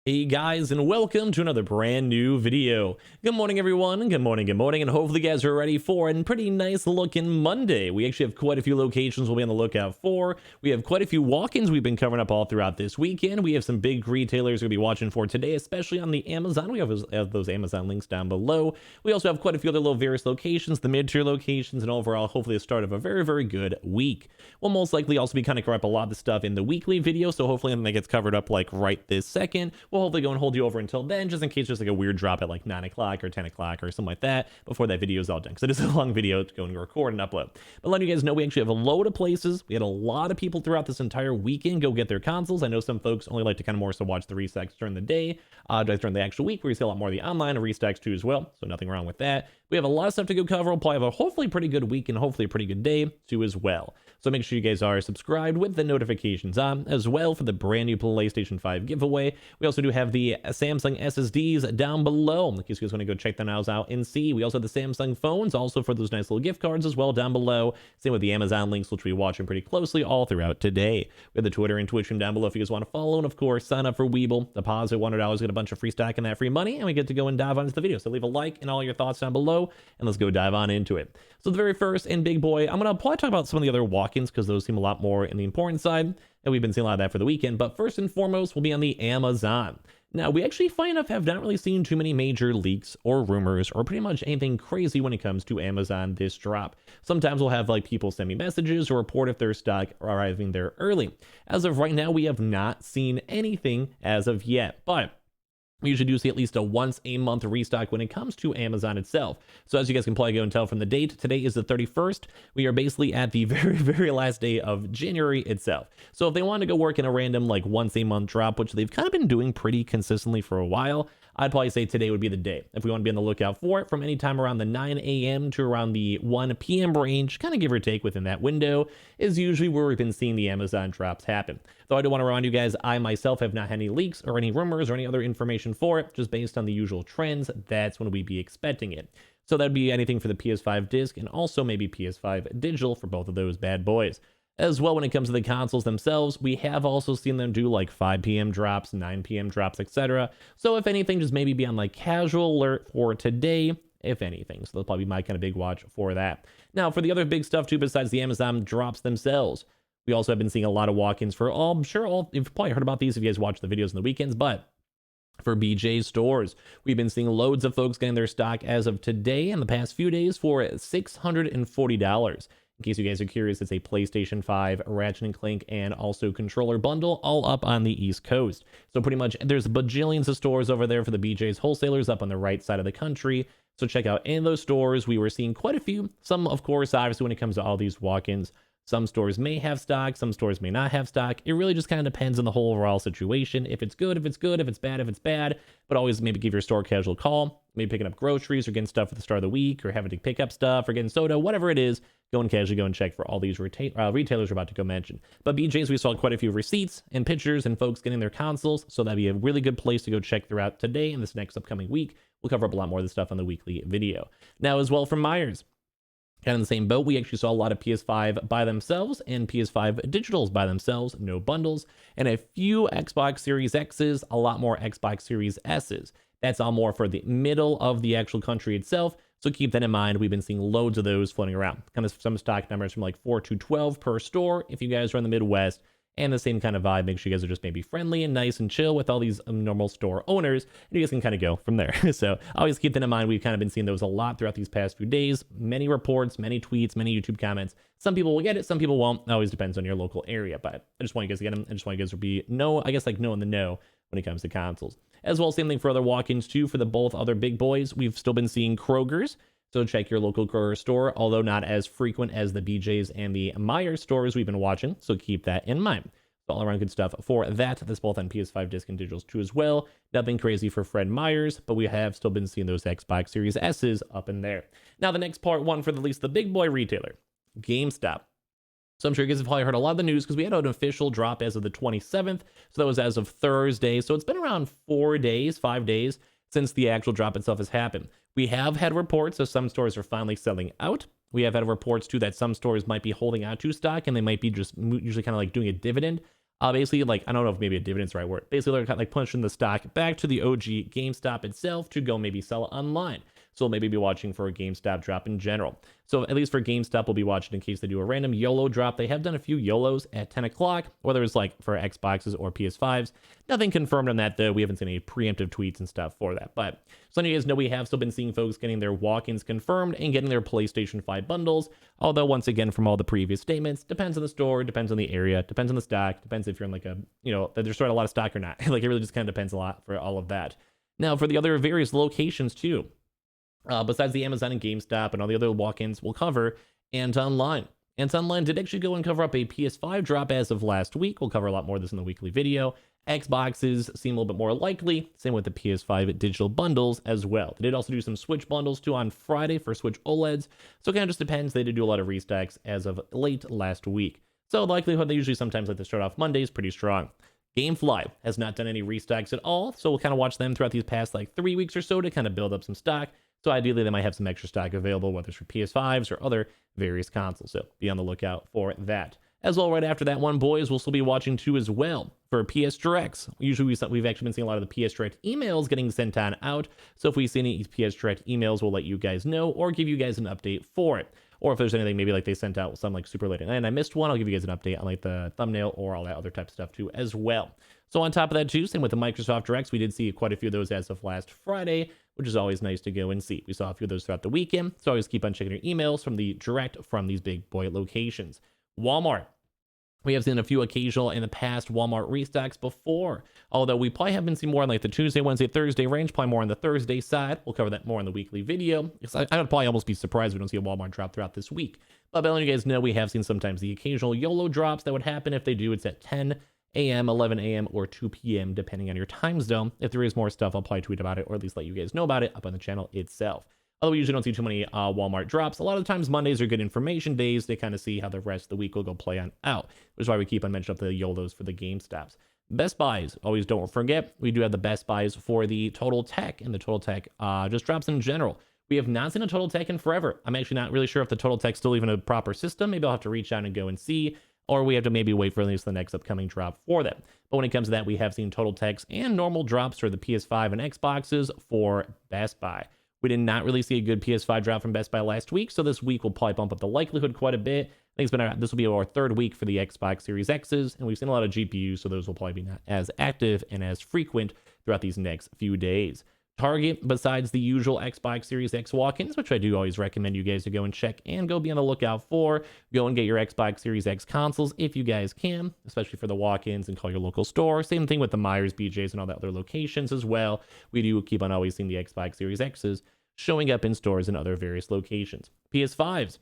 Hey guys, and welcome to another brand new video. Good morning everyone, good morning, and hopefully you guys are ready for a pretty nice looking Monday. We actually have quite a few locations we'll be on the lookout for. We have quite a few walk-ins we've been covering up all throughout this weekend. We have some big retailers we'll be watching for today, especially on the Amazon. We have those Amazon links down below. We also have quite a few other little various locations, the mid-tier locations, and overall hopefully the start of a very, very good week. We'll most likely also be kind of covering up a lot of the stuff in the weekly video, so hopefully anything that gets covered up like right this second, we'll hopefully go and hold you over until then, just in case there's like a weird drop at like 9 o'clock or 10 o'clock or something like that before that video is all done, because it is a long video to go and record and upload. But letting you guys know, we actually have a load of places. We had a lot of people throughout this entire weekend go get their consoles. I know some folks only like to kind of more so watch the restocks during the day, during the actual week, where you see a lot more of the online and restocks too as well, so nothing wrong with that. We have a lot of stuff to go cover. We'll probably have a hopefully pretty good week and hopefully a pretty good day too as well. So make sure you guys are subscribed with the notifications on as well for the brand new PlayStation 5 giveaway. We also do have the Samsung SSDs down below in case you guys want to go check them out and see. We also have the Samsung phones also for those nice little gift cards as well down below. Same with the Amazon links, which we'll be watching pretty closely all throughout today. We have the Twitter and Twitch stream down below if you guys want to follow. And of course, sign up for Weeble. Deposit $100, get a bunch of free stock and that free money, and we get to go and dive on into the video. So leave a like and all your thoughts down below, and let's go dive on into it. So the very first and big boy, I'm going to probably talk about some of the other walk-ins because those seem a lot more in the important side, and we've been seeing a lot of that for the weekend. But first and foremost, we'll be on the Amazon. Now, we actually, funny enough, have not really seen too many major leaks or rumors or pretty much anything crazy when it comes to Amazon this drop. Sometimes we'll have like people send me messages or report if their stock arriving there early. As of right now, we have not seen anything as of yet, but we usually do see at least a once a month restock when it comes to Amazon itself. So as you guys can probably go and tell from the date, today is the 31st. We are basically at the very, very last day of January itself. So if they wanted to go work in a random like once a month drop, which they've kind of been doing pretty consistently for a while, I'd probably say today would be the day. If we want to be on the lookout for it from any time around the 9 a.m. to around the 1 p.m. range, kind of give or take within that window, is usually where we've been seeing the Amazon drops happen. Though I do want to remind you guys, I myself have not had any leaks or any rumors or any other information for it, just based on the usual trends. That's when we'd be expecting it. So that'd be anything for the PS5 disc and also maybe PS5 digital for both of those bad boys. As well, when it comes to the consoles themselves, we have also seen them do like 5 p.m. drops, 9 p.m. drops, etc. So if anything, just maybe be on like casual alert for today, if anything. So that'll probably be my kind of big watch for that. Now, for the other big stuff too, besides the Amazon drops themselves, we also have been seeing a lot of walk-ins for I'm sure you've probably heard about these if you guys watch the videos on the weekends, but for BJ stores, we've been seeing loads of folks getting their stock as of today and the past few days for $640. In case you guys are curious, it's a PlayStation 5, Ratchet & Clank, and also controller bundle, all up on the East Coast. So pretty much there's bajillions of stores over there for the BJ's wholesalers up on the right side of the country. So check out any of those stores. We were seeing quite a few. Some, of course, obviously when it comes to all these walk-ins, some stores may have stock, some stores may not have stock. It really just kind of depends on the whole overall situation. If it's good, if it's good, if it's bad, if it's bad. But always maybe give your store a casual call. Maybe picking up groceries or getting stuff at the start of the week or having to pick up stuff or getting soda, whatever it is. Go and casually go and check for all these retailers we're about to go mention. But BJ's, we saw quite a few receipts and pictures and folks getting their consoles. So that'd be a really good place to go check throughout today and this next upcoming week. We'll cover up a lot more of the stuff on the weekly video. Now as well from Myers. Kind of in the same boat, we actually saw a lot of PS5 by themselves and PS5 digitals by themselves, no bundles, and a few Xbox Series X's, a lot more Xbox Series S's. That's all more for the middle of the actual country itself, so keep that in mind. We've been seeing loads of those floating around. Kind of some stock numbers from like 4 to 12 per store if you guys are in the Midwest. And the same kind of vibe. Make sure you guys are just maybe friendly and nice and chill with all these normal store owners, and you guys can kind of go from there. So always keep that in mind. We've kind of been seeing those a lot throughout these past few days. Many reports, many tweets, many YouTube comments. Some people will get it, some people won't. It always depends on your local area, but I just want you guys to get them. I just want you guys to be know in the know when it comes to consoles. As well, same thing for other walk-ins too. For the both other big boys, we've still been seeing Kroger's. So check your local Kroger store, although not as frequent as the BJ's and the Myers stores we've been watching. So keep that in mind. All around good stuff for that. That's both on PS5 disc and digitals too as well. Nothing crazy for Fred Myers, but we have still been seeing those Xbox Series S's up in there. Now the next part one for at least the big boy retailer, GameStop. So I'm sure you guys have probably heard a lot of the news because we had an official drop as of the 27th. So that was as of Thursday. So it's been around 5 days since the actual drop itself has happened. We have had reports of some stores are finally selling out. We have had reports too that some stores might be holding out to stock and they might be just usually kind of like doing a dividend Basically, like, I don't know if maybe a dividend's the right word. Basically, they're kind of like pushing the stock back to the OG GameStop itself to go maybe sell it online. So we'll maybe be watching for a GameStop drop in general. So at least for GameStop, we'll be watching in case they do a random YOLO drop. They have done a few YOLOs at 10 o'clock, whether it's like for Xboxes or PS5s. Nothing confirmed on that, though. We haven't seen any preemptive tweets and stuff for that. But so you guys know we have still been seeing folks getting their walk-ins confirmed and getting their PlayStation 5 bundles. Although, once again, from all the previous statements, depends on the store, depends on the area, depends on the stock, depends if you're in like a, that there's sort of a lot of stock or not. Like, it really just kind of depends a lot for all of that. Now, for the other various locations, too, besides the Amazon and GameStop and all the other walk-ins we'll cover, and online. And Online did actually go and cover up a PS5 drop as of last week. We'll cover a lot more of this in the weekly video. Xboxes seem a little bit more likely. Same with the PS5 digital bundles as well. They did also do some Switch bundles too on Friday for Switch OLEDs. So it kind of just depends. They did do a lot of restocks as of late last week. So the likelihood they usually sometimes like to start off Mondays pretty strong. GameFly has not done any restocks at all. So we'll kind of watch them throughout these past like 3 weeks or so to kind of build up some stock. So ideally, they might have some extra stock available, whether it's for PS5s or other various consoles. So be on the lookout for that. As well, right after that one, boys, we'll still be watching too as well for PS Directs. Usually, we've actually been seeing a lot of the PS Direct emails getting sent on out. So if we see any PS Direct emails, we'll let you guys know or give you guys an update for it. Or if there's anything, maybe like they sent out some like super late and I missed one, I'll give you guys an update on like the thumbnail or all that other type of stuff too as well. So on top of that too, same with the Microsoft Directs, we did see quite a few of those as of last Friday, which is always nice to go and see. We saw a few of those throughout the weekend, so always keep on checking your emails from the Direct from these big boy locations. Walmart. We have seen a few occasional in the past Walmart restocks before, although we probably have been seeing more on like the Tuesday, Wednesday, Thursday range, probably more on the Thursday side. We'll cover that more in the weekly video. I would probably almost be surprised if we don't see a Walmart drop throughout this week. But letting you guys know, we have seen sometimes the occasional YOLO drops that would happen. If they do, it's at 10 a.m., 11 a.m., or 2 p.m., depending on your time zone. If there is more stuff, I'll probably tweet about it or at least let you guys know about it up on the channel itself. Although we usually don't see too many Walmart drops. A lot of the times Mondays are good information days. They kind of see how the rest of the week will go play on out, which is why we keep on mentioning up the YOLOs for the GameStops. Best Buys, always don't forget, we do have the Best Buys for the Total Tech, and the Total Tech just drops in general. We have not seen a Total Tech in forever. I'm actually not really sure if the Total Tech's still even a proper system. Maybe I'll have to reach out and go and see, or we have to maybe wait for at least the next upcoming drop for them. But when it comes to that, we have seen Total Techs and normal drops for the PS5 and Xboxes for Best Buy. We did not really see a good PS5 drop from Best Buy last week, so this week will probably bump up the likelihood quite a bit. I think this will be our third week for the Xbox Series X's, and we've seen a lot of GPUs, so those will probably be not as active and as frequent throughout these next few days. Target, besides the usual Xbox Series X walk-ins, which I do always recommend you guys to go and check and go be on the lookout for. Go and get your Xbox Series X consoles if you guys can, especially for the walk-ins, and call your local store. Same thing with the Myers, BJ's, and all the other locations as well. We do keep on always seeing the Xbox Series X's showing up in stores and other various locations. PS5s.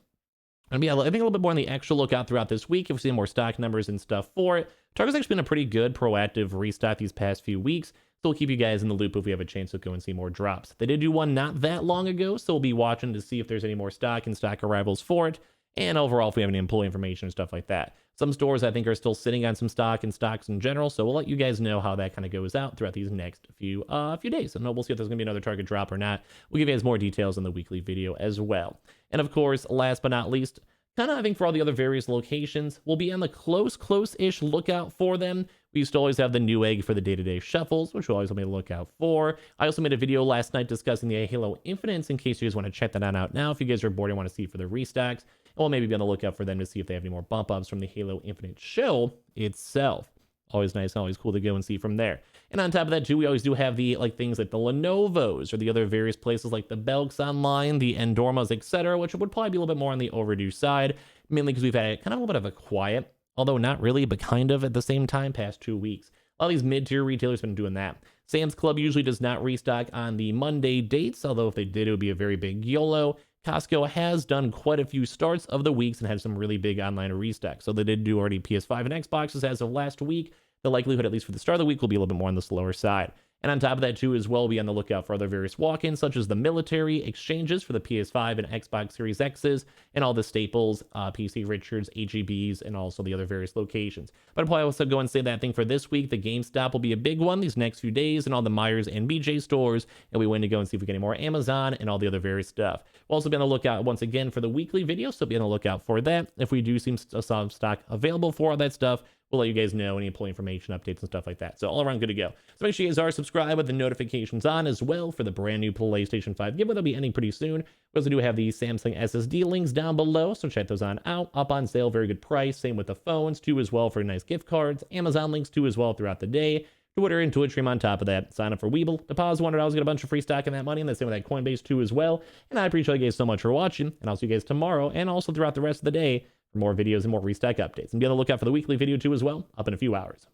And yeah, I think a little bit more on the extra lookout throughout this week if we see more stock numbers and stuff for it. Target's actually been a pretty good proactive restock these past few weeks, so we'll keep you guys in the loop if we have a chance to go and see more drops. They did do one not that long ago, so we'll be watching to see if there's any more stock and stock arrivals for it, and overall if we have any employee information and stuff like that. Some stores I think are still sitting on some stock and stocks in general, so we'll let you guys know how that kind of goes out throughout these next few days. And we'll see if there's going to be another Target drop or not. We'll give you guys more details in the weekly video as well. And of course, last but not least, kind of I think for all the other various locations, we'll be on the close-ish lookout for them. We used to always have the Newegg for the day-to-day shuffles, which we'll always be on the lookout for. I also made a video last night discussing the Halo Infinites in case you guys want to check that out now. If you guys are bored and want to see for the restocks, and we'll maybe be on the lookout for them to see if they have any more bump-ups from the Halo Infinite show itself. Always nice, always cool to go and see from there. And on top of that too, we always do have the things like the Lenovo's or the other various places like the Belks Online, the Endormas, etc., which would probably be a little bit more on the overdue side, mainly because we've had kind of a little bit of a quiet, although not really, but kind of at the same time, past 2 weeks. A lot of these mid-tier retailers have been doing that. Sam's Club usually does not restock on the Monday dates, although if they did, it would be a very big YOLO. Costco has done quite a few starts of the weeks and had some really big online restocks. So they did do already PS5 and Xboxes as of last week. The likelihood, at least for the start of the week, will be a little bit more on the slower side. And on top of that, too, as well, be on the lookout for other various walk-ins, such as the military exchanges for the PS5 and Xbox Series X's, and all the staples, PC Richards, HEBs, and also the other various locations. But I'll probably also go and say that I think for this week, the GameStop will be a big one these next few days, and all the Myers and BJ stores, and we went to go and see if we get any more Amazon and all the other various stuff. We'll also be on the lookout once again for the weekly video, so be on the lookout for that. If we do see some stock available for all that stuff, we'll let you guys know any employee information updates and stuff like that. So all around good to go. So make sure you guys are subscribed with the notifications on as well for the brand new PlayStation 5 giveaway that'll be ending pretty soon. We also do have the Samsung SSD links down below, so check those on out. Up on sale, very good price. Same with the phones too as well for nice gift cards. Amazon links too as well throughout the day. Twitter and Twitch stream on top of that. Sign up for Weeble. Deposit $100, get a bunch of free stock in that money, and the same with that Coinbase too as well. And I appreciate you guys so much for watching, and I'll see you guys tomorrow and also throughout the rest of the day for more videos and more Restock updates. And be on the lookout for the weekly video too as well, up in a few hours.